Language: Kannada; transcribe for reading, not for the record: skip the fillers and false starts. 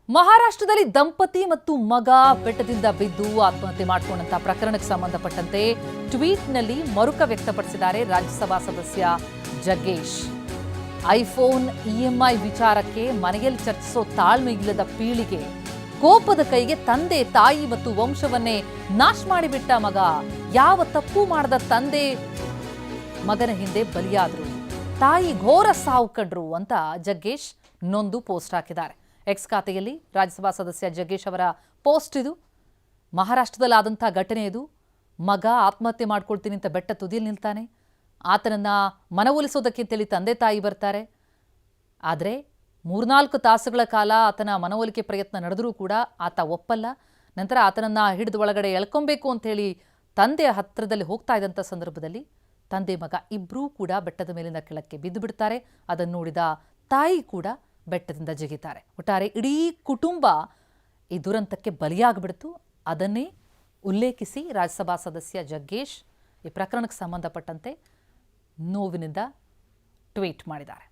ಮಹಾರಾಷ್ಟ್ರದಲ್ಲಿ ದಂಪತಿ ಮತ್ತು ಮಗ ಬೆಟ್ಟದಿಂದ ಬಿದ್ದು ಆತ್ಮಹತ್ಯೆ ಮಾಡಿಕೊಂಡಂತ ಪ್ರಕರಣಕ್ಕೆ ಸಂಬಂಧಪಟ್ಟಂತೆ ಟ್ವೀಟ್ನಲ್ಲಿ ಮರುಕ ವ್ಯಕ್ತಪಡಿಸಿದ್ದಾರೆ ರಾಜ್ಯಸಭಾ ಸದಸ್ಯ ಜಗ್ಗೇಶ್. ಐಫೋನ್ ಇಎಂಐ ವಿಚಾರಕ್ಕೆ ಮನೆಯಲ್ಲಿ ಚರ್ಚಿಸೋ ತಾಳ್ಮೆಯಿಲ್ಲದ ಪೀಳಿಗೆ, ಕೋಪದ ಕೈಗೆ ತಂದೆ ತಾಯಿ ಮತ್ತು ವಂಶವನ್ನೇ ನಾಶ ಮಾಡಿಬಿಟ್ಟ ಮಗ, ಯಾವ ತಪ್ಪು ಮಾಡದ ತಂದೆ ಮಗನ ಹಿಂದೆ ಬಲಿಯಾದ್ರು, ತಾಯಿ ಘೋರ ಸಾವು ಕಂಡ್ರು ಅಂತ ಜಗ್ಗೇಶ್ ನೊಂದು ಪೋಸ್ಟ್ ಹಾಕಿದ್ದಾರೆ. ಎಕ್ಸ್ ಖಾತೆಯಲ್ಲಿ ರಾಜ್ಯಸಭಾ ಸದಸ್ಯ ಜಗ್ಗೇಶ್ ಅವರ ಪೋಸ್ಟ್ ಇದು. ಮಹಾರಾಷ್ಟ್ರದಲ್ಲಿ ಆದಂಥ ಘಟನೆ ಇದು. ಮಗ ಆತ್ಮಹತ್ಯೆ ಮಾಡ್ಕೊಳ್ತೀನಿ ಅಂತ ಬೆಟ್ಟ ತುದಿಯಲ್ಲಿ ನಿಲ್ತಾನೆ. ಆತನನ್ನ ಮನವೊಲಿಸೋದಕ್ಕಿಂತೇಳಿ ತಂದೆ ತಾಯಿ ಬರ್ತಾರೆ. ಆದರೆ 3-4 ತಾಸುಗಳ ಕಾಲ ಆತನ ಮನವೊಲಿಕೆ ಪ್ರಯತ್ನ ನಡೆದರೂ ಕೂಡ ಆತ ಒಪ್ಪಲ್ಲ. ನಂತರ ಆತನನ್ನ ಹಿಡಿದು ಒಳಗಡೆ ಎಳ್ಕೊಬೇಕು ಅಂಥೇಳಿ ತಂದೆಯ ಹತ್ತಿರದಲ್ಲಿ ಹೋಗ್ತಾ ಇದ್ದಂಥ ಸಂದರ್ಭದಲ್ಲಿ ತಂದೆ ಮಗ ಇಬ್ಬರೂ ಕೂಡ ಬೆಟ್ಟದ ಮೇಲಿಂದ ಕೆಳಕ್ಕೆ ಬಿದ್ದು ಬಿಡ್ತಾರೆ. ಅದನ್ನು ನೋಡಿದ ತಾಯಿ ಕೂಡ ಬೆಟ್ಟದಿಂದ ಜಿಗಿತಾರೆ. ಒಟ್ಟಾರೆ ಇಡೀ ಕುಟುಂಬ ಈ ದುರಂತಕ್ಕೆ ಬಲಿಯಾಗ್ಬಿಡ್ತು. ಅದನ್ನೇ ಉಲ್ಲೇಖಿಸಿ ರಾಜ್ಯಸಭಾ ಸದಸ್ಯ ಜಗ್ಗೇಶ್ ಈ ಪ್ರಕರಣಕ್ಕೆ ಸಂಬಂಧಪಟ್ಟಂತೆ ನೋವಿನಿಂದ ಟ್ವೀಟ್ ಮಾಡಿದ್ದಾರೆ.